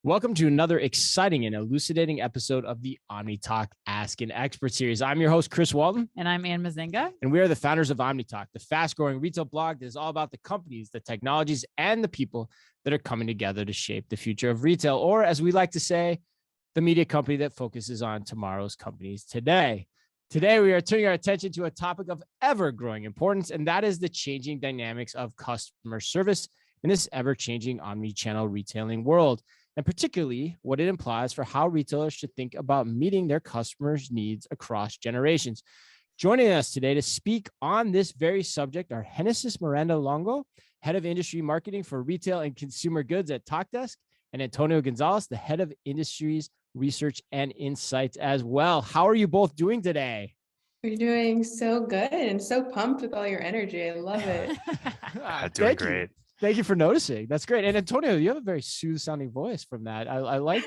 Welcome to another exciting and elucidating episode of the Omni Talk Ask an Expert series. I'm your host, Chris Walton. And I'm Ann Mezzenga. And we are the founders of Omni Talk, the fast-growing retail blog that is all about the companies, the technologies, and the people that are coming together to shape the future of retail, or as we like to say, the media company that focuses on tomorrow's companies today. Today, we are turning our attention to a topic of ever-growing importance, and that is the changing dynamics of customer service in this ever-changing omni-channel retailing world, and particularly what it implies for how retailers should think about meeting their customers' needs across generations. Joining us today to speak on this very subject are Miranda Longo, Head of Industry Marketing for Retail and Consumer Goods at Talkdesk, and Antonio Gonzalez, the Head of Industries Research and Insights as well. How are you both doing today? We're doing so good and so pumped with all your energy. I love it. Doing great. Thank you for noticing. That's great. And Antonio, you have a very soothing voice from that. I like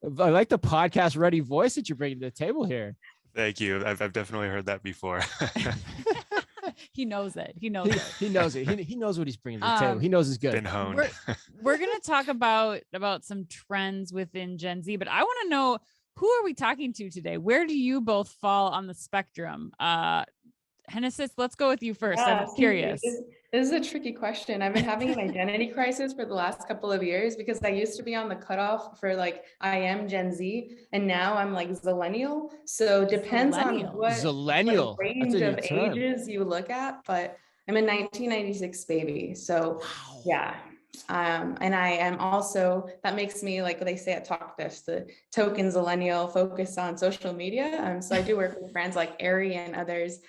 the podcast ready voice that you're bringing to the table here. Thank you. I've definitely heard that before. He knows it. He knows it. He knows it. He knows what he's bringing to the table. He knows it's good. Been honed. We're going to talk about some trends within Gen Z, but I want to know, who are we talking to today? Where do you both fall on the spectrum? Genesis, let's go with you first. Yeah, I'm curious. This is a tricky question. I've been having an identity crisis for the last couple of years because I used to be on the cutoff for I am Gen Z, and now I'm Zillennial. So depends on what range of ages you look at, but I'm a 1996 baby. So yeah. And I am also, that makes me, like they say at Talkdesk, the token Zillennial focused on social media. So I do work with brands like Aerie and others.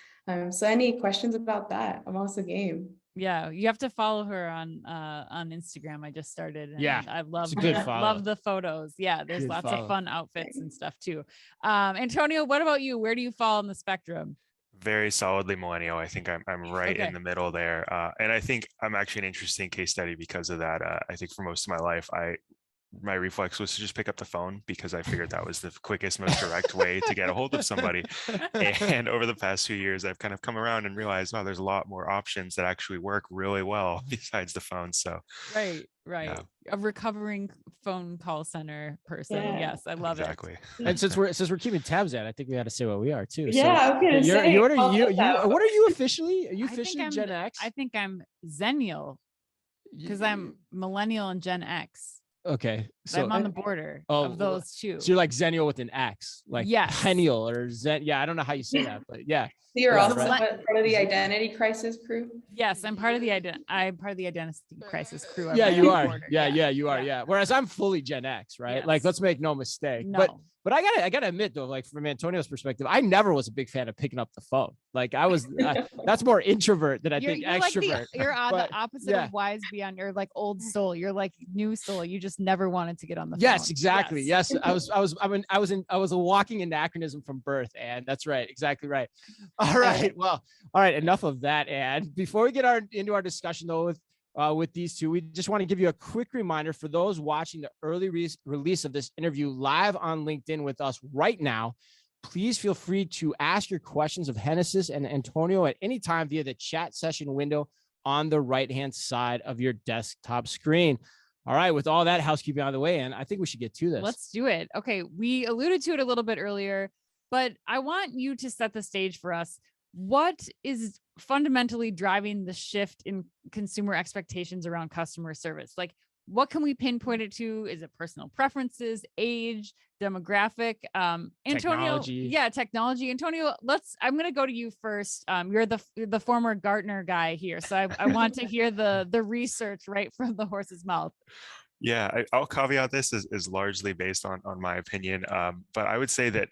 So any questions about that? I'm also game. Yeah, you have to follow her on Instagram. I just started. And yeah, I love the photos. Yeah, there's lots of fun outfits and stuff too. Antonio, what about you? Where do you fall on the spectrum? Very solidly millennial. I think I'm right in the middle there. And I think I'm actually an interesting case study because of that. I think for most of my life, my reflex was to just pick up the phone because I figured that was the quickest, most direct way to get a hold of somebody. And over the past few years, I've kind of come around and realized, wow, there's a lot more options that actually work really well besides the phone. So right. Yeah. A recovering phone call center person. Yeah. Yes, I love it. And since we're keeping tabs at, I think we got to say what we are too. Yeah, so I was gonna say. What are you officially? Are you officially Gen X? I think I'm Zennial because I'm millennial and Gen X. Okay, so I'm on the border of those two. So you're like Zennial with an X, like Pennial or Zen. Yeah, I don't know how you say that, but yeah. So you're also part of the identity crisis crew. Yes, I'm part of the identity crisis crew. Yeah, you are. Yeah, you are. Yeah. Whereas I'm fully Gen X, right? Yes. Like, let's make no mistake. No. But I gotta admit though, like from Antonio's perspective, I never was a big fan of picking up the phone. Like I was, that's more introvert than I think extrovert. Like you're on the opposite of wise beyond. You're like old soul. You're like new soul. You just never wanted to get on the phone. Yes, exactly. Yes, I was a walking anachronism from birth, and that's right, exactly right. All right, well, all right. Enough of that. And before we get into our discussion though with these two, we just want to give you a quick reminder for those watching the early release of this interview live on LinkedIn with us right now. Please feel free to ask your questions of Genesis and Antonio at any time via the chat session window on the right-hand side of your desktop screen. All right, with all that housekeeping out of the way, and I think we should get to this. Let's do it. Okay, we alluded to it a little bit earlier, but I want you to set the stage for us. What is fundamentally driving the shift in consumer expectations around customer service? Like, what can we pinpoint it to? Is it personal preferences, age, demographic, Antonio? Technology. Yeah, technology. Antonio, I'm going to go to you first. You're the former Gartner guy here, so I want to hear the research right from the horse's mouth. Yeah, I'll caveat this is largely based on my opinion, but I would say that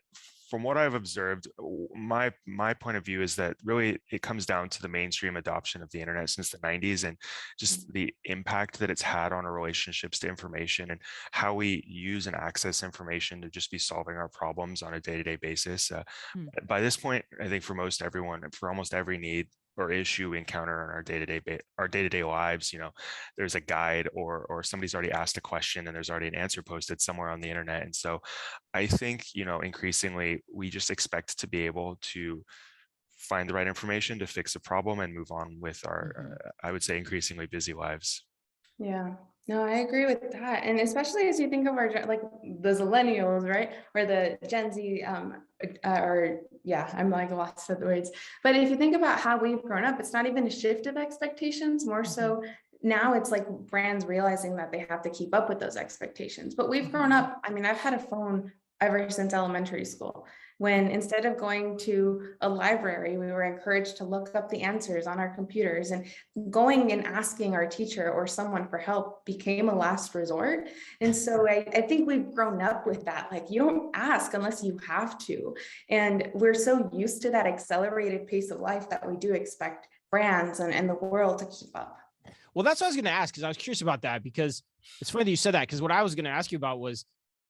from what I've observed, my point of view is that really it comes down to the mainstream adoption of the internet since the 90s and just the impact that it's had on our relationships to information and how we use and access information to just be solving our problems on a day-to-day basis. By this point, I think for most everyone, for almost every need or issue we encounter in our day-to-day lives, there's a guide or somebody's already asked a question and there's already an answer posted somewhere on the internet. And so I think, increasingly we just expect to be able to find the right information to fix a problem and move on with our, I would say, increasingly busy lives. Yeah. No, I agree with that. And especially as you think of like the Zillennials, right? Or the Gen Z, I'm like lost at the words. But if you think about how we've grown up, it's not even a shift of expectations, more so now it's like brands realizing that they have to keep up with those expectations. But we've grown up. I mean, I've had a phone ever since elementary school, when instead of going to a library, we were encouraged to look up the answers on our computers, and going and asking our teacher or someone for help became a last resort. And so I think we've grown up with that. Like, you don't ask unless you have to. And we're so used to that accelerated pace of life that we do expect brands and the world to keep up. Well, that's what I was going to ask, because I was curious about that, because it's funny that you said that, because what I was going to ask you about was,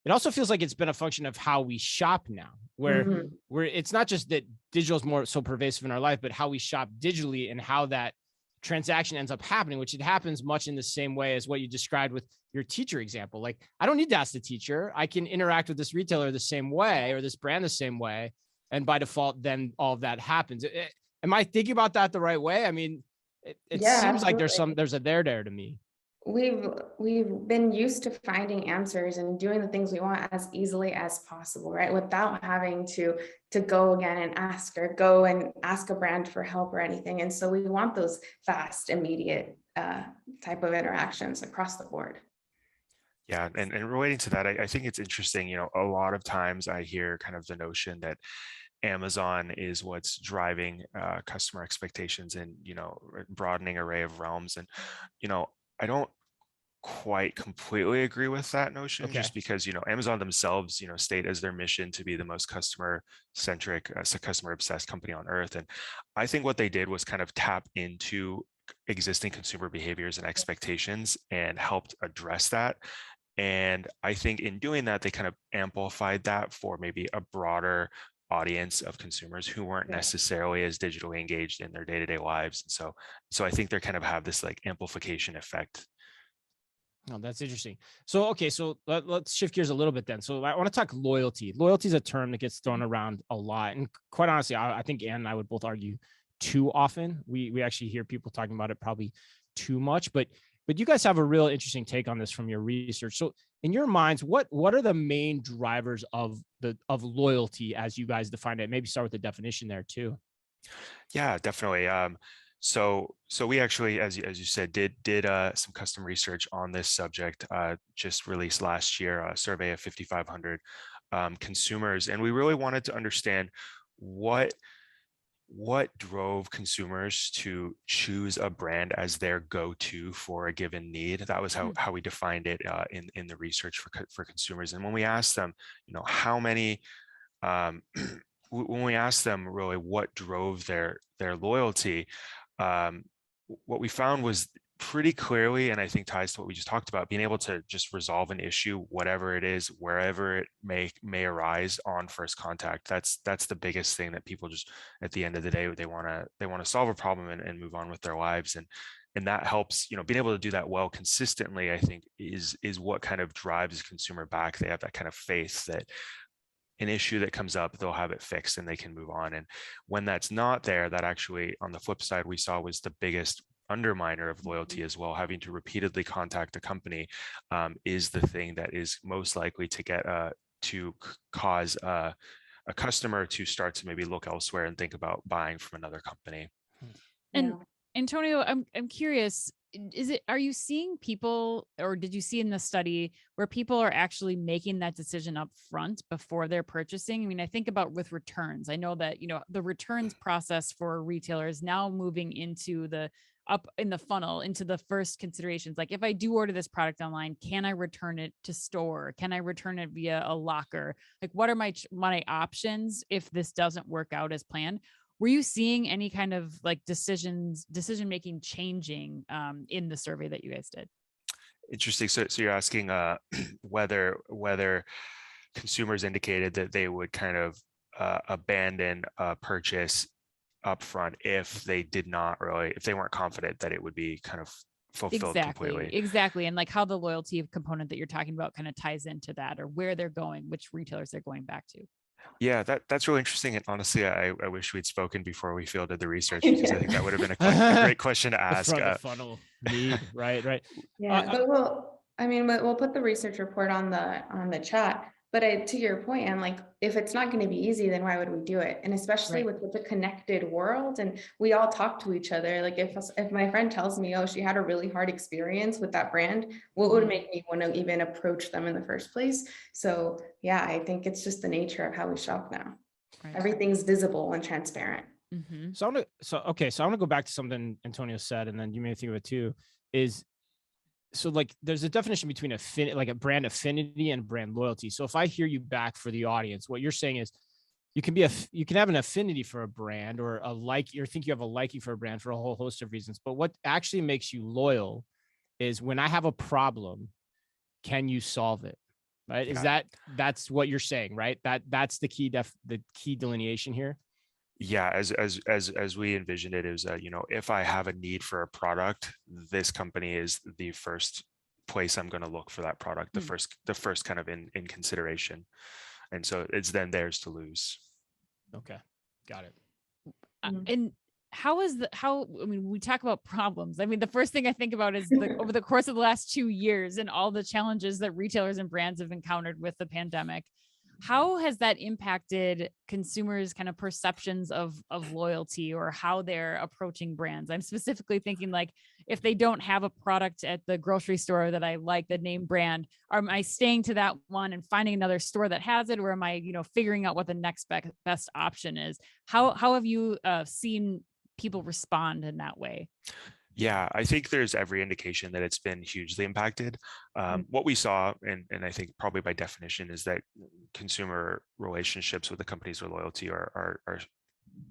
it also feels like it's been a function of how we shop now, where it's not just that digital is more so pervasive in our life, but how we shop digitally and how that transaction ends up happening, which it happens much in the same way as what you described with your teacher example. Like, I don't need to ask the teacher. I can interact with this retailer the same way, or this brand the same way. And by default, then all of that happens. Am I thinking about that the right way? I mean, it seems like there's a there to me. We've been used to finding answers and doing the things we want as easily as possible, right? Without having to go again and ask, or go and ask a brand for help or anything. And so we want those fast, immediate type of interactions across the board. Yeah, and relating to that, I think it's interesting, you know, a lot of times I hear kind of the notion that Amazon is what's driving customer expectations in, you know, broadening array of realms. And, you know, I don't quite completely agree with that notion, just because, you know, Amazon themselves, you know, state as their mission to be the most customer centric, customer obsessed company on earth. And I think what they did was kind of tap into existing consumer behaviors and expectations and helped address that. And I think in doing that, they kind of amplified that for maybe a broader audience of consumers who weren't necessarily as digitally engaged in their day-to-day lives. And so I think they kind of have this like amplification effect. Oh, that's interesting. So, okay, so let's shift gears a little bit then. So I want to talk loyalty. Loyalty is a term that gets thrown around a lot. And quite honestly, I think Ann and I would both argue too often. We actually hear people talking about it probably too much, but you guys have a real interesting take on this from your research. So in your minds, what are the main drivers of loyalty as you guys define it? Maybe start with the definition there too. Yeah, definitely. So we actually, as you said, did some custom research on this subject. Just released last year a survey of 5,500 consumers, and we really wanted to understand what drove consumers to choose a brand as their go-to for a given need. That was how we defined it in the research for consumers. And when we asked them, you know, how many, when we asked them really what drove their loyalty, what we found was pretty clearly, and I think ties to what we just talked about, being able to just resolve an issue, whatever it is, wherever it may arise on first contact. That's the biggest thing that people just, at the end of the day, they want to solve a problem and move on with their lives. And that helps, you know, being able to do that well consistently, I think is what kind of drives a consumer back. They have that kind of faith that an issue that comes up, they'll have it fixed and they can move on. And when that's not there, that actually, on the flip side, we saw was the biggest underminer of loyalty as well. Having to repeatedly contact a company is the thing that is most likely to get to cause a customer to start to maybe look elsewhere and think about buying from another company. And Antonio, I'm curious, are you seeing people, or did you see in the study where people are actually making that decision up front before they're purchasing? I mean, I think about with returns. I know that, you know, the returns process for retailers now moving into the up in the funnel into the first considerations. Like, if I do order this product online, can I return it to store? Can I return it via a locker? Like, what are my options if this doesn't work out as planned? Were you seeing any kind of like decision-making changing in the survey that you guys did? Interesting. So you're asking whether consumers indicated that they would kind of abandon a purchase upfront if they weren't confident that it would be kind of fulfilled completely. Exactly. And like how the loyalty component that you're talking about kind of ties into that, or where they're going, which retailers they're going back to. Yeah, that's really interesting. And honestly, I wish we'd spoken before we fielded the research, because I think that would have been a great question to ask. need, right. Yeah, but we'll put the research report on the chat. But to your point, and like, if it's not going to be easy, then why would we do it? And especially Right. with the connected world, and we all talk to each other. Like, if my friend tells me, oh, she had a really hard experience with that brand, what would make me want to even approach them in the first place? So yeah, I think it's just the nature of how we shop now. Right. Everything's visible and transparent. Mm-hmm. So I'm gonna go back to something Antonio said, and then you may think of it too. So like there's a definition between like a brand affinity and brand loyalty. So if I hear you back for the audience, what you're saying is you can have an affinity for a brand or think you have a liking for a brand for a whole host of reasons. But what actually makes you loyal is when I have a problem, can you solve it? Right? Yeah. That's what you're saying, right? That's the key delineation here. Yeah, as we envisioned it, is if I have a need for a product, this company is the first place I'm going to look for that product, the first kind of in consideration, and so it's then theirs to lose. Okay, got it. And we talk about problems. I mean, the first thing I think about is over the course of the last 2 years and all the challenges that retailers and brands have encountered with the pandemic. How has that impacted consumers' kind of perceptions of loyalty or how they're approaching brands? I'm specifically thinking like if they don't have a product at the grocery store that I like, the name brand, am I staying to that one and finding another store that has it, or am I, figuring out what the next best option is? How have you seen people respond in that way? Yeah, I think there's every indication that it's been hugely impacted. What we saw, and I think probably by definition, is that consumer relationships with the companies with loyalty are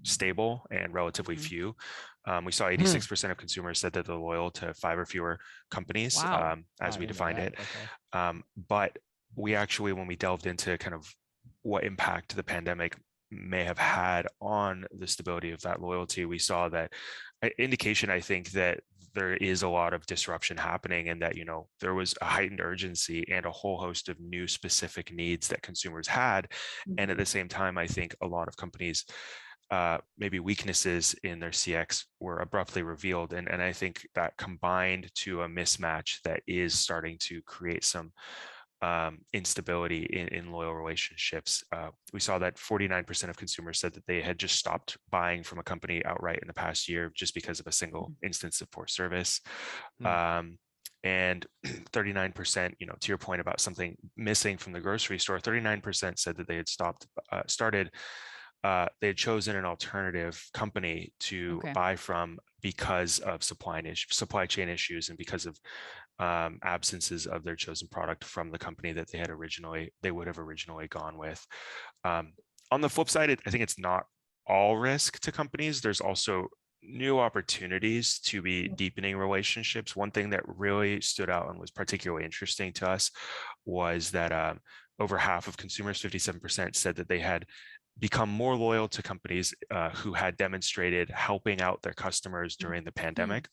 stable and relatively few. We saw 86% of consumers said that they're loyal to 5 or fewer companies, as we defined it. Okay. But we actually, when we delved into kind of what impact the pandemic may have had on the stability of that loyalty, we saw that indication, I think, that there is a lot of disruption happening and that, there was a heightened urgency and a whole host of new specific needs that consumers had. And at the same time, I think a lot of companies, maybe weaknesses in their CX were abruptly revealed. And I think that combined to a mismatch that is starting to create some instability in loyal relationships. We saw that 49% of consumers said that they had just stopped buying from a company outright in the past year just because of a single instance of poor service. And 39%, to your point about something missing from the grocery store, 39% said that they had they had chosen an alternative company to buy from because of supply chain issues and because of absences of their chosen product from the company that they would have originally gone with. On the flip side, I think it's not all risk to companies. There's also new opportunities to be deepening relationships. One thing that really stood out and was particularly interesting to us was that over half of consumers, 57%, said that they had become more loyal to companies who had demonstrated helping out their customers during the pandemic.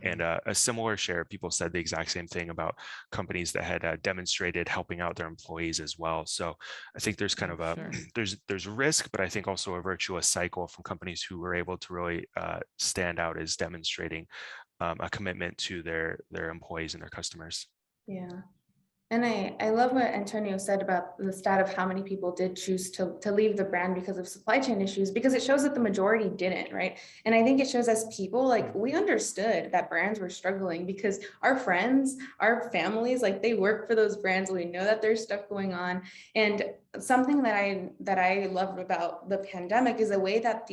And a similar share of people said the exact same thing about companies that had demonstrated helping out their employees as well. So I think there's kind of there's risk, but I think also a virtuous cycle from companies who were able to really stand out as demonstrating a commitment to their employees and their customers. Yeah. And I love what Antonio said about the stat of how many people did choose to leave the brand because of supply chain issues, because it shows that the majority didn't, right? And I think it shows as people, like, we understood that brands were struggling because our friends, our families, like, they work for those brands. We know that there's stuff going on. And something that I loved about the pandemic is the way that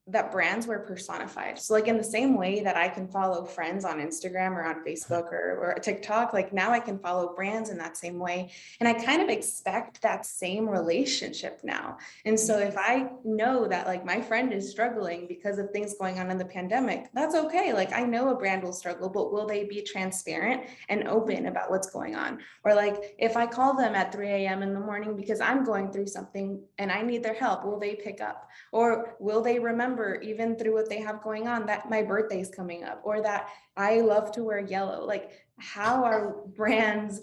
that brands were personified. So like in the same way that I can follow friends on Instagram or on Facebook or TikTok, like now I can follow brands in that same way. And I kind of expect that same relationship now. And so if I know that like my friend is struggling because of things going on in the pandemic, that's okay. Like I know a brand will struggle, but will they be transparent and open about what's going on? Or like if I call them at 3 a.m. in the morning because I'm going through something and I need their help, will they pick up? Or will they remember, even through what they have going on, that my birthday is coming up, or that I love to wear yellow? Like, how are brands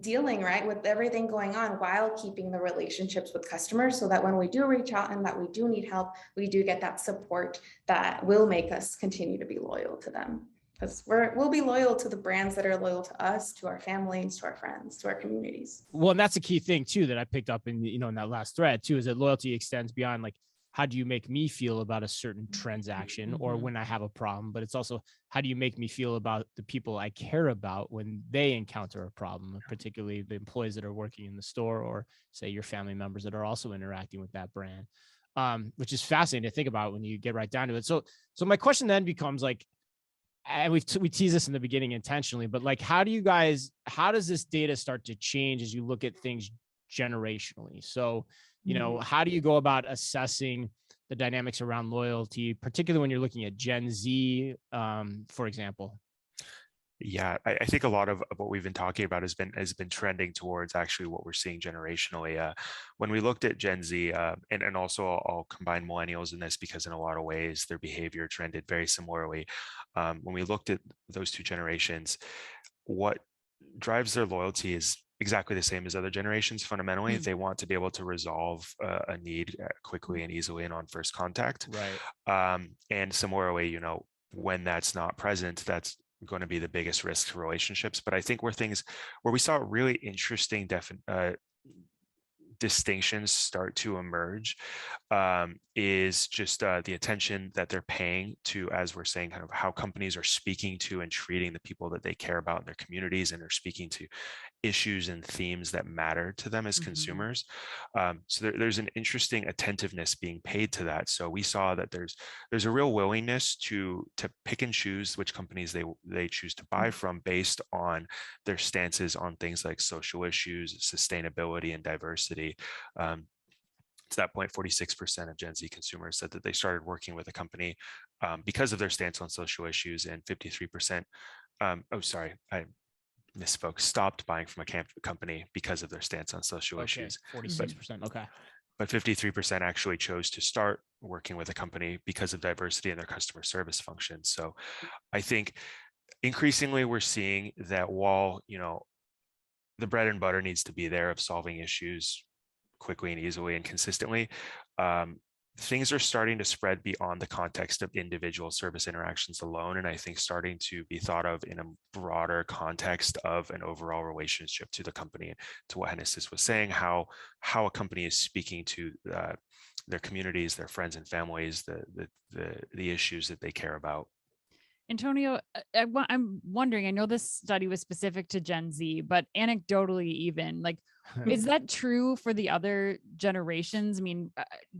dealing right with everything going on while keeping the relationships with customers, so that when we do reach out and that we do need help, we do get that support that will make us continue to be loyal to them? because we'll be loyal to the brands that are loyal to us, to our families, to our friends, to our communities. Well, and that's a key thing too that I picked up in, in that last thread too, is that loyalty extends beyond like, how do you make me feel about a certain transaction or when I have a problem? But it's also, how do you make me feel about the people I care about when they encounter a problem, particularly the employees that are working in the store, or say your family members that are also interacting with that brand, which is fascinating to think about when you get right down to it. So my question then becomes like, and we tease this in the beginning intentionally, but like, how does this data start to change as you look at things generationally? So, how do you go about assessing the dynamics around loyalty, particularly when you're looking at Gen Z, for example? Yeah, I think a lot of what we've been talking about has been trending towards actually what we're seeing generationally. When we looked at Gen Z, and also I'll combine millennials in this because in a lot of ways their behavior trended very similarly. When we looked at those two generations, what drives their loyalty is exactly the same as other generations. Fundamentally, they want to be able to resolve a need quickly and easily and on first contact. Right. And similarly, when that's not present, that's going to be the biggest risk to relationships. But I think where we saw really interesting distinctions start to emerge is just the attention that they're paying to, as we're saying, kind of how companies are speaking to and treating the people that they care about in their communities, and are speaking to issues and themes that matter to them as consumers. So there's an interesting attentiveness being paid to that. So we saw that there's a real willingness to pick and choose which companies they choose to buy from based on their stances on things like social issues, sustainability, and diversity. To that point, 46% of Gen Z consumers said that they started working with a company because of their stance on social issues, and 53%, I misspoke, stopped buying from a company because of their stance on social issues. 46%. Okay. But 53% actually chose to start working with a company because of diversity in their customer service function. So I think increasingly we're seeing that while, the bread and butter needs to be there of solving issues quickly and easily and consistently, things are starting to spread beyond the context of individual service interactions alone. And I think starting to be thought of in a broader context of an overall relationship to the company, to what Hennessis was saying, how a company is speaking to their communities, their friends and families, the issues that they care about. Antonio, I'm wondering, I know this study was specific to Gen Z, but anecdotally even, like, is that true for the other generations? I mean,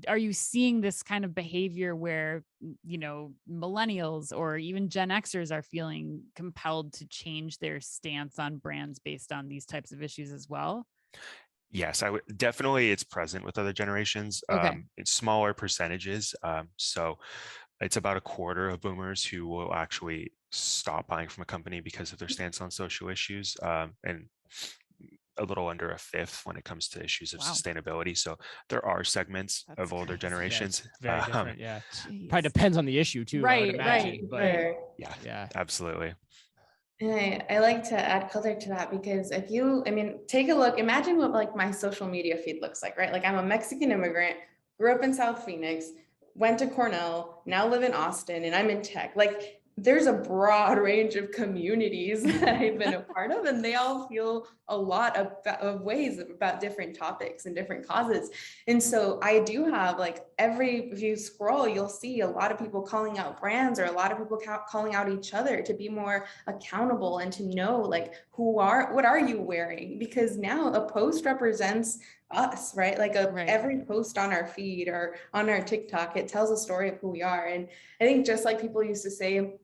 are you seeing this kind of behavior where, millennials or even Gen Xers are feeling compelled to change their stance on brands based on these types of issues as well? Yes, I would definitely. It's present with other generations. Okay. It's smaller percentages. So it's about a quarter of boomers who will actually stop buying from a company because of their stance on social issues, and a little under a fifth when it comes to issues of sustainability. So there are segments of older generations. Very different. Yeah. Probably depends on the issue too. Right. But yeah, absolutely. And I like to add color to that, because take a look, imagine what like my social media feed looks like, right? Like I'm a Mexican immigrant, grew up in South Phoenix, went to Cornell, now live in Austin, and I'm in tech. Like there's a broad range of communities that I've been a part of, and they all feel a lot of ways about different topics and different causes. And so I do have if you scroll, you'll see a lot of people calling out brands, or a lot of people calling out each other to be more accountable and to know what are you wearing? Because now a post represents us, right? Every post on our feed or on our TikTok, it tells a story of who we are. And I think just like people used to say,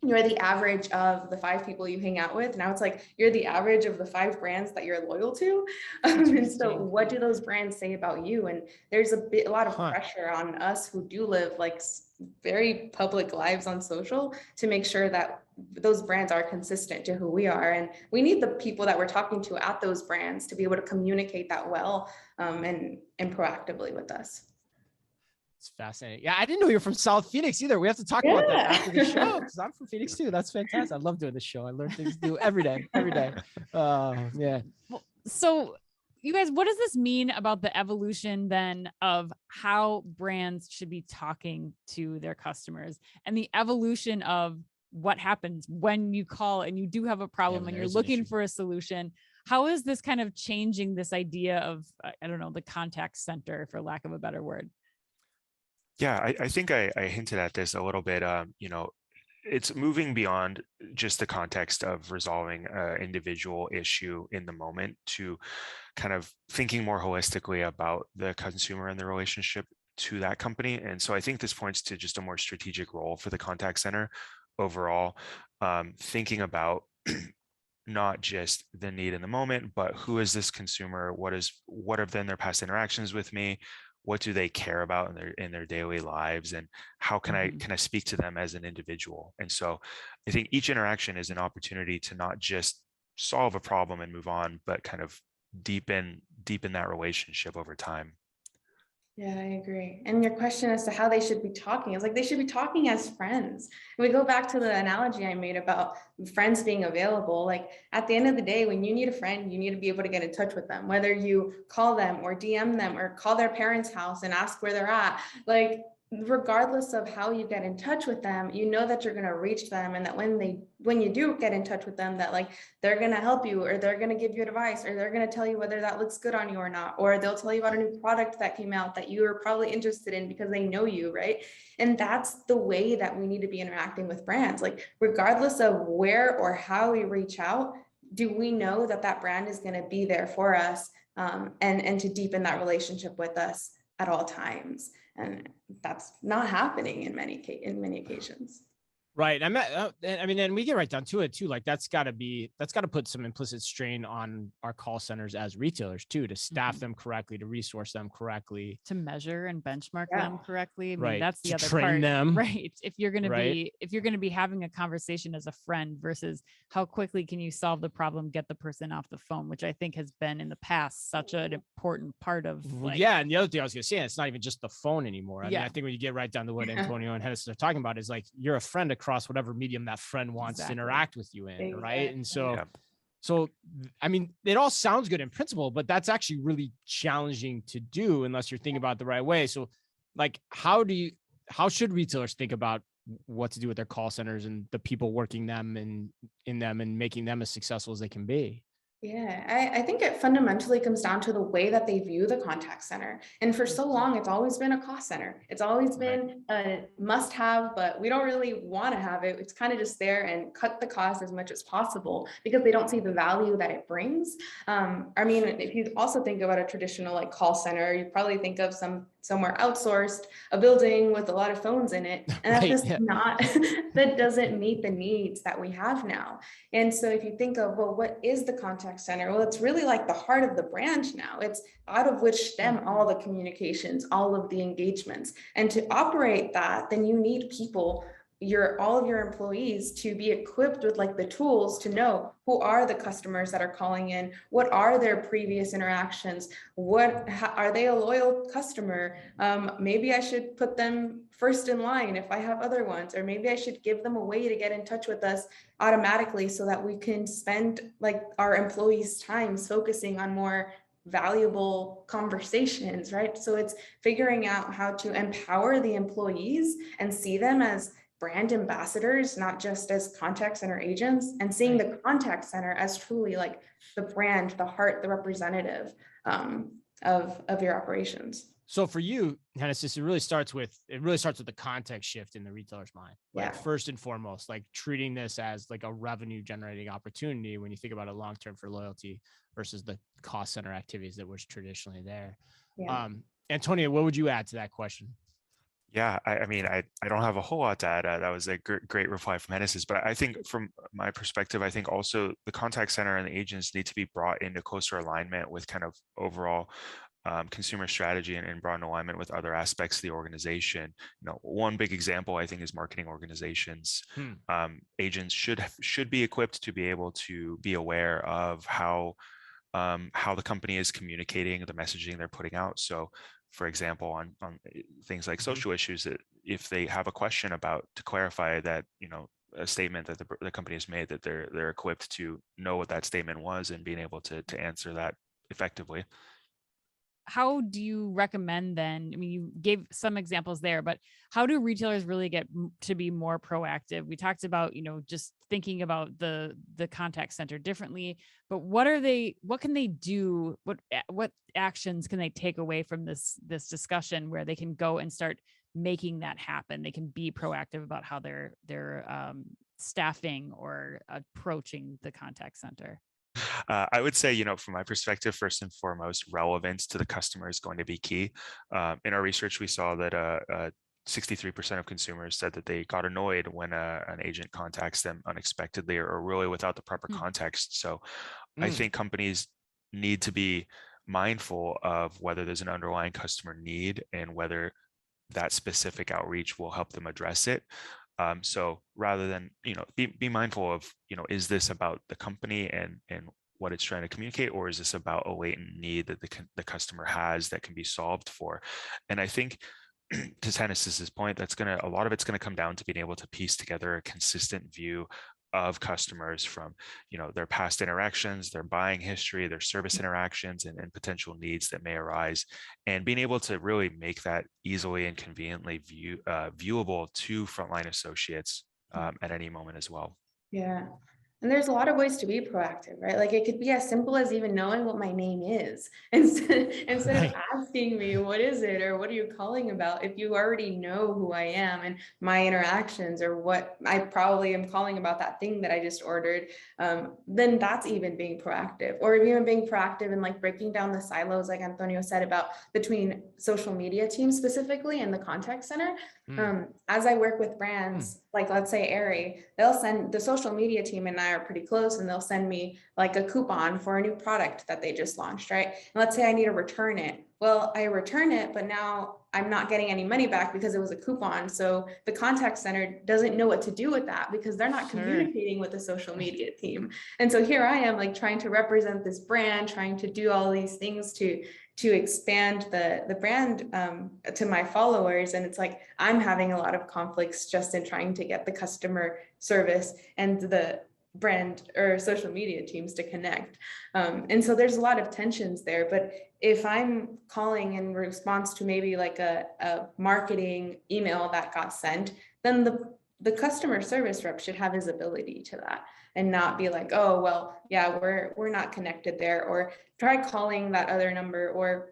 you're the average of the 5 people you hang out with. Now it's like you're the average of the 5 brands that you're loyal to. And so what do those brands say about you? And there's a lot of pressure on us who do live very public lives on social to make sure that those brands are consistent to who we are. And we need the people that we're talking to at those brands to be able to communicate that well, and proactively with us. It's fascinating. Yeah, I didn't know you're from South Phoenix either. We have to talk about that after the show, because I'm from Phoenix too. That's fantastic. I love doing this show. I learn things new every day. Yeah. So you guys, what does this mean about the evolution then of how brands should be talking to their customers, and the evolution of what happens when you call and you do have a problem and you're looking for a solution. How is this kind of changing this idea of, I don't know, the contact center, for lack of a better word? Yeah, I think I hinted at this a little bit. It's moving beyond just the context of resolving an individual issue in the moment to kind of thinking more holistically about the consumer and the relationship to that company. And so I think this points to just a more strategic role for the contact center overall, thinking about not just the need in the moment, but who is this consumer? What have been their past interactions with me? What do they care about in their daily lives, and how can I speak to them as an individual? And so I think each interaction is an opportunity to not just solve a problem and move on, but kind of deepen that relationship over time. Yeah, I agree. And your question as to how they should be talking is like, they should be talking as friends. And we go back to the analogy I made about friends being available. Like at the end of the day, when you need a friend, you need to be able to get in touch with them, whether you call them or DM them or call their parents' house and ask where they're at. Like, regardless of how you get in touch with them, you know that you're going to reach them, and that when you do get in touch with them, that like they're going to help you, or they're going to give you advice, or they're going to tell you whether that looks good on you or not, or they'll tell you about a new product that came out that you are probably interested in because they know you, right? And that's the way that we need to be interacting with brands. Like regardless of where or how we reach out, do we know that that brand is going to be there for us, and to deepen that relationship with us at all times? And that's not happening in many occasions. Right. I mean, and we get right down to it too. Like that's got to put some implicit strain on our call centers as retailers too, to staff them correctly, to resource them correctly, to measure and benchmark them correctly. I mean, right. That's the to other train part, them. right? If you're going to be having a conversation as a friend versus how quickly can you solve the problem, get the person off the phone, which I think has been in the past such an important part of. Like, yeah. And the other thing I was going to say, it's not even just the phone anymore. I mean, I think when you get right down to what Antonio and Hennis are talking about is like, you're a friend across whatever medium that friend wants to interact with you in, right? And so I mean, it all sounds good in principle, but that's actually really challenging to do unless you're thinking about it the right way. So like, how should retailers think about what to do with their call centers and the people working them and in them and making them as successful as they can be? Yeah, I think it fundamentally comes down to the way that they view the contact center. And for so long, it's always been a cost center. It's always been a must have, but we don't really want to have it. It's kind of just there and cut the cost as much as possible because they don't see the value that it brings. I mean, if you also think about a traditional like call center, you probably think of somewhere outsourced, a building with a lot of phones in it. And that's just not, that doesn't meet the needs that we have now. And so if you think of, well, what is the contact center? Well, it's really like the heart of the brand now. It's out of which stem all the communications, all of the engagements. And to operate that, then you need people, all of your employees, to be equipped with like the tools to know who are the customers that are calling in, what are their previous interactions, are they a loyal customer? Maybe I should put them first in line if I have other ones, or maybe I should give them a way to get in touch with us automatically so that we can spend like our employees' time focusing on more valuable conversations, right? So it's figuring out how to empower the employees and see them as brand ambassadors, not just as contact center agents, and seeing the contact center as truly like the brand, the heart, the representative of your operations. So for you, Hennis, it really starts with the context shift in the retailer's mind. Like first and foremost, like treating this as like a revenue generating opportunity when you think about it long-term for loyalty versus the cost center activities that was traditionally there. Antonio, what would you add to that question? Yeah, I mean, I don't have a whole lot to add. That was a great reply from Hennis's, but I think from my perspective, I think also the contact center and the agents need to be brought into closer alignment with kind of overall consumer strategy and brought in alignment with other aspects of the organization. You know, one big example I think is marketing organizations. Agents should be equipped to be able to be aware of how the company is communicating, the messaging they're putting out. So for example, on things like social issues, that if they have a question about, to clarify that, you know, a statement that the company has made, that they're equipped to know what that statement was and being able to answer that effectively. how do you recommend then? I mean, you gave some examples there, but how do retailers really get to be more proactive? We talked about, just thinking about the contact center differently, but what can they do? What actions can they take away from this discussion where they can go and start making that happen? They can be proactive about how they're staffing or approaching the contact center. I would say, from my perspective, first and foremost, relevance to the customer is going to be key. In our research, we saw that 63% of consumers said that they got annoyed when an agent contacts them unexpectedly or really without the proper context. So I think companies need to be mindful of whether there's an underlying customer need and whether that specific outreach will help them address it. So rather than, be mindful of, is this about the company and what it's trying to communicate, or is this about a latent need that the customer has that can be solved for? And I think to Tannis's point, a lot of it's going to come down to being able to piece together a consistent view of customers from, their past interactions, their buying history, their service interactions, and potential needs that may arise, and being able to really make that easily and conveniently viewable to frontline associates at any moment as well. Yeah. And there's a lot of ways to be proactive, right? Like it could be as simple as even knowing what my name is instead of asking me, what is it? Or what are you calling about? If you already know who I am and my interactions or what I probably am calling about that thing that I just ordered, then that's even being proactive, or even being proactive and like breaking down the silos, like Antonio said, about between social media teams specifically and the contact center. As I work with brands, like let's say Aerie, they'll send the social media team and I are pretty close, and they'll send me like a coupon for a new product that they just launched, right? And let's say I need to return it. Well, I return it, but now I'm not getting any money back because it was a coupon. So the contact center doesn't know what to do with that because they're not communicating with the social media team. And so here I am like trying to represent this brand, trying to do all these things to expand the brand to my followers. And it's like, I'm having a lot of conflicts just in trying to get the customer service and the brand or social media teams to connect. And so there's a lot of tensions there. But if I'm calling in response to maybe like a marketing email that got sent, then the customer service rep should have visibility to that and not be like, oh, well, yeah, we're not connected there, or try calling that other number. Or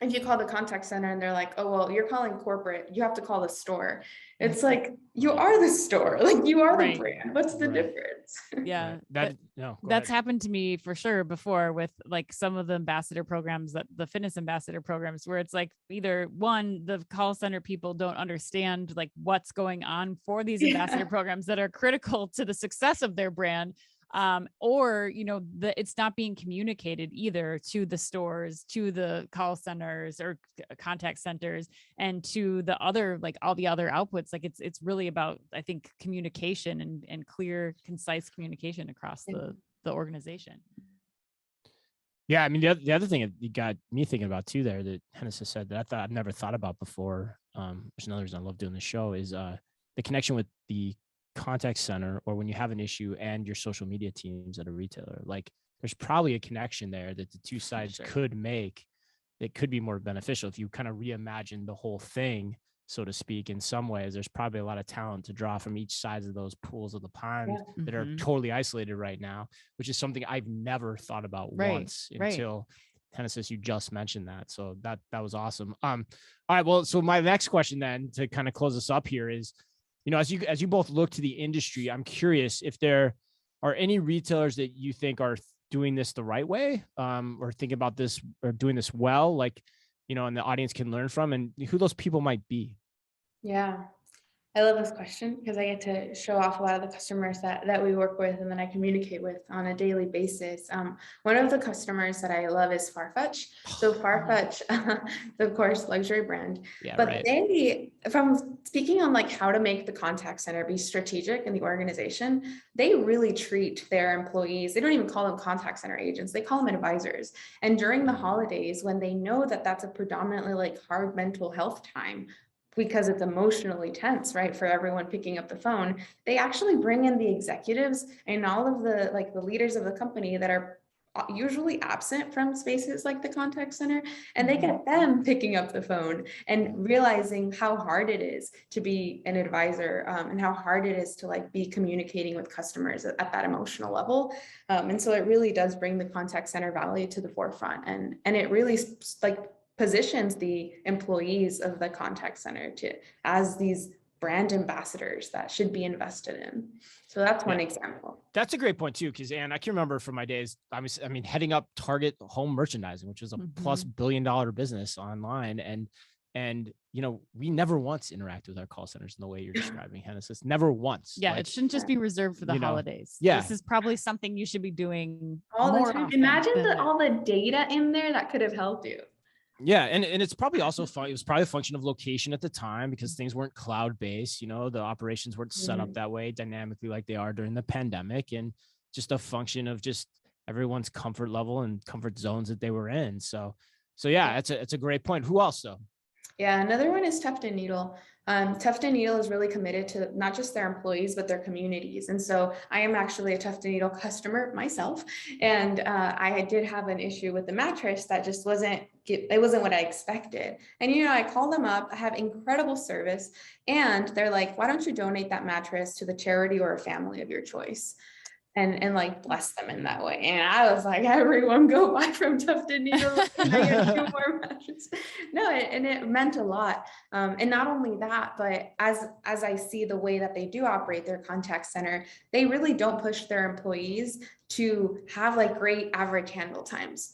if you call the contact center and they're like, oh, well, you're calling corporate, you have to call the store. It's like, you are the store, like you are the brand. What's the difference? Yeah. That's happened to me for sure before with like some of the ambassador programs, that the fitness ambassador programs, where it's like either one, the call center people don't understand like what's going on for these ambassador programs that are critical to the success of their brand. Or, it's not being communicated either to the stores, to the call centers or contact centers, and to the other, like all the other outputs. Like it's really about, I think, communication and clear, concise communication across the organization. Yeah. I mean, the other thing that you got me thinking about too there that Hennis has said that I've never thought about before, which is another reason I love doing the show, is the connection with the contact center, or when you have an issue and your social media teams at a retailer. Like there's probably a connection there that the two sides could make that could be more beneficial if you kind of reimagine the whole thing, so to speak. In some ways, there's probably a lot of talent to draw from each side of those pools of the pond that are totally isolated right now, which is something I've never thought about once until Hennis, you just mentioned that. So that was awesome. All right. Well, so my next question then, to kind of close us up here, is, as you both look to the industry, I'm curious if there are any retailers that you think are doing this the right way, or think about this or doing this well, like, and the audience can learn from, and who those people might be. Yeah. I love this question because I get to show off a lot of the customers that we work with and that I communicate with on a daily basis. One of the customers that I love is Farfetch. So Farfetch, of course, luxury brand, but they, from speaking on like how to make the contact center be strategic in the organization, they really treat their employees. They don't even call them contact center agents. They call them advisors. And during the holidays, when they know that that's a predominantly like hard mental health time, because it's emotionally tense, right, for everyone picking up the phone, they actually bring in the executives and all of the like the leaders of the company that are usually absent from spaces like the contact center, and they get them picking up the phone and realizing how hard it is to be an advisor, and how hard it is to like be communicating with customers at that emotional level. And so it really does bring the contact center value to the forefront, and it really like positions the employees of the contact center as these brand ambassadors that should be invested in. So that's one example. That's a great point too, because I can remember from my days, heading up Target home merchandising, which was a plus $1 billion business online. And we never once interact with our call centers in the way you're describing, Genesis. Never once. Yeah, it shouldn't just be reserved for the holidays. Yeah. This is probably something you should be doing all more the time. often. Imagine all the data in there that could have helped you. Yeah. And it's probably also fun. It was probably a function of location at the time because things weren't cloud-based, the operations weren't set up that way dynamically like they are during the pandemic, and just a function of just everyone's comfort level and comfort zones that they were in. So yeah, it's a great point. Who else though? Yeah, another one is Tuft and Needle. Tuft and Needle is really committed to not just their employees, but their communities. And so I am actually a Tuft and Needle customer myself. And I did have an issue with the mattress that just wasn't what I expected. And, I call them up, I have incredible service, and they're like, why don't you donate that mattress to the charity or a family of your choice? And like bless them in that way. And I was like, everyone go buy from Tuft and Needle. I get 2 more matches. No, and it meant a lot. And not only that, but as I see the way that they do operate their contact center, they really don't push their employees to have like great average handle times.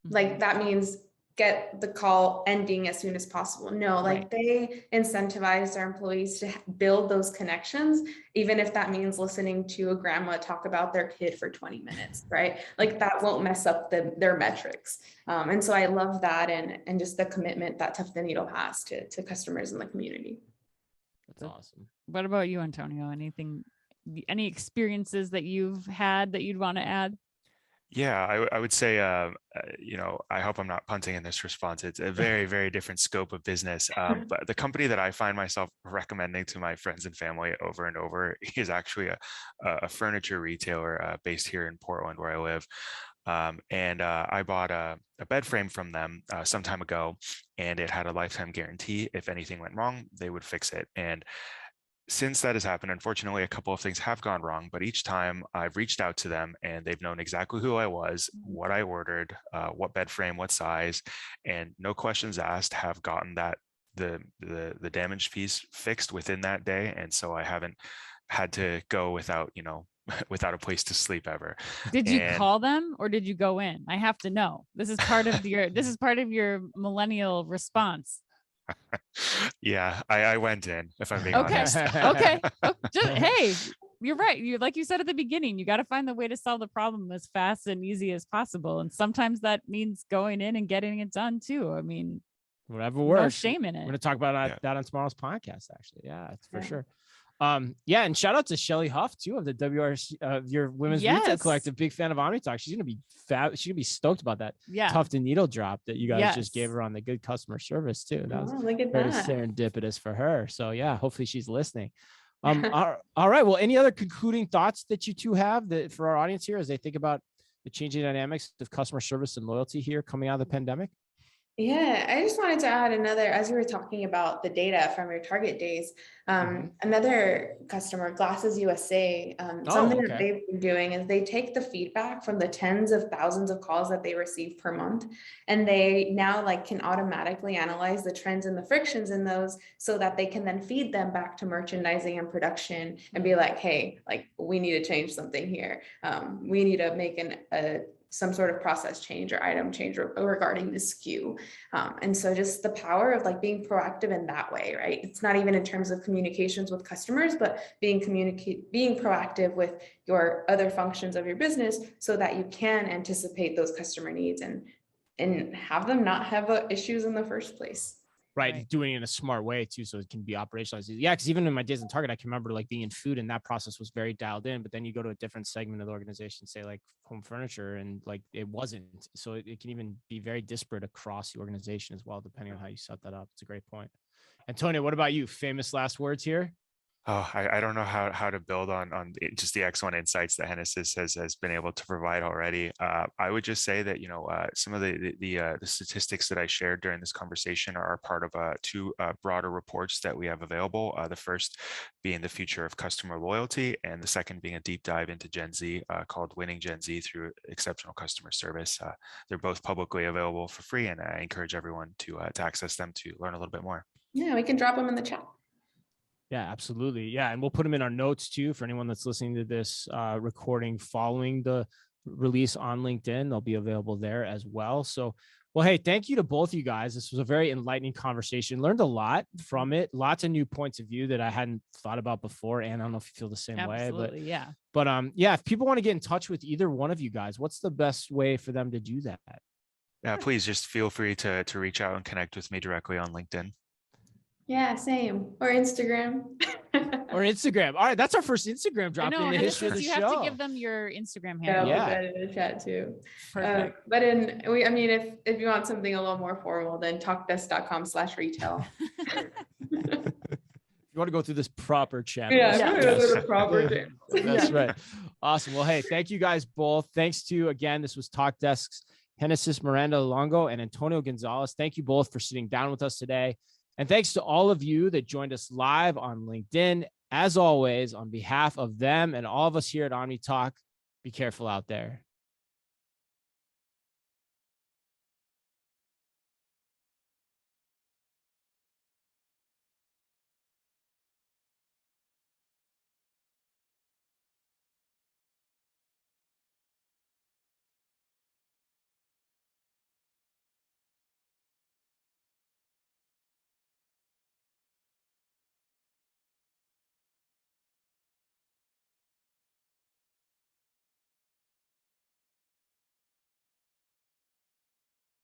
Like that means get the call ending as soon as possible. No, like they incentivize their employees to build those connections, even if that means listening to a grandma talk about their kid for 20 minutes, right? Like that won't mess up their metrics. And so I love that, and just the commitment that Tuft and Needle has to customers in the community. That's awesome. What about you, Antonio? Any experiences that you've had that you'd want to add? Yeah, I would say, I hope I'm not punting in this response. It's a very, very different scope of business. But the company that I find myself recommending to my friends and family over and over is actually a furniture retailer based here in Portland, where I live. And I bought a bed frame from them some time ago, and it had a lifetime guarantee. If anything went wrong, they would fix it. And since that has happened, unfortunately, a couple of things have gone wrong, but each time I've reached out to them and they've known exactly who I was, what I ordered, what bed frame, what size, and no questions asked, have gotten the damaged piece fixed within that day. And so I haven't had to go without a place to sleep ever. Did you call them or did you go in? I have to know. This is part of your millennial response. Yeah, I went in, if I'm being honest. Okay. Hey, you're right. Like you said at the beginning, you got to find the way to solve the problem as fast and easy as possible. And sometimes that means going in and getting it done too. I mean, whatever works. No shame in it. We're going to talk about that on tomorrow's podcast, actually. Yeah, it's for sure. And shout out to Shelly Huff too of the WRC, your Women's Retail Collective. Big fan of Omni Talk. She's gonna be she's gonna be stoked about that Tuft and Needle drop that you guys just gave her on the good customer service too. That was very serendipitous for her. So yeah, hopefully she's listening. All right. Well, any other concluding thoughts that you two have that for our audience here as they think about the changing dynamics of customer service and loyalty here coming out of the pandemic? Yeah, I just wanted to add another, as you were talking about the data from your Target days, another customer, Glasses USA, something that they've been doing is they take the feedback from the tens of thousands of calls that they receive per month, and they now can automatically analyze the trends and the frictions in those so that they can then feed them back to merchandising and production and be like, hey, we need to change something here. We need to make some sort of process change or item change regarding the SKU. And so just the power of being proactive in that way, right? It's not even in terms of communications with customers, but being proactive with your other functions of your business so that you can anticipate those customer needs and have them not have issues in the first place. Right. Doing it in a smart way too, so it can be operationalized. Yeah, because even in my days in Target, I can remember being in food and that process was very dialed in. But then you go to a different segment of the organization, say home furniture, and it wasn't. So it can even be very disparate across the organization as well, depending on how you set that up. It's a great point. Antonio, what about you? Famous last words here? Oh, I don't know how to build on just the excellent insights that Genesis has been able to provide already. I would just say that, some of the statistics that I shared during this conversation are part of two broader reports that we have available. The first being the future of customer loyalty, and the second being a deep dive into Gen Z called Winning Gen Z Through Exceptional Customer Service. They're both publicly available for free, and I encourage everyone to access them to learn a little bit more. Yeah, we can drop them in the chat. Yeah, absolutely. Yeah. And we'll put them in our notes too for anyone that's listening to this recording following the release on LinkedIn. They'll be available there as well. So, well, hey, thank you to both you guys. This was a very enlightening conversation. Learned a lot from it. Lots of new points of view that I hadn't thought about before. And I don't know if you feel the same way, but yeah. But yeah, if people want to get in touch with either one of you guys, what's the best way for them to do that? Please just feel free to reach out and connect with me directly on LinkedIn. Yeah, same. Or Instagram. Or Instagram. All right, that's our first Instagram drop in the history of the you show. have to give them your Instagram Yeah, handle. I'll put that in the chat too. Perfect. But if you want something a little more formal, then talkdesk.com/retail. You want to go through this proper channel. The proper channel. That's right. Awesome. Well, hey, thank you guys both. Thanks to, again, this was Talkdesk's Genesis, Miranda, Longo, and Antonio Gonzalez. Thank you both for sitting down with us today. And thanks to all of you that joined us live on LinkedIn. As always, on behalf of them and all of us here at Omni Talk, be careful out there.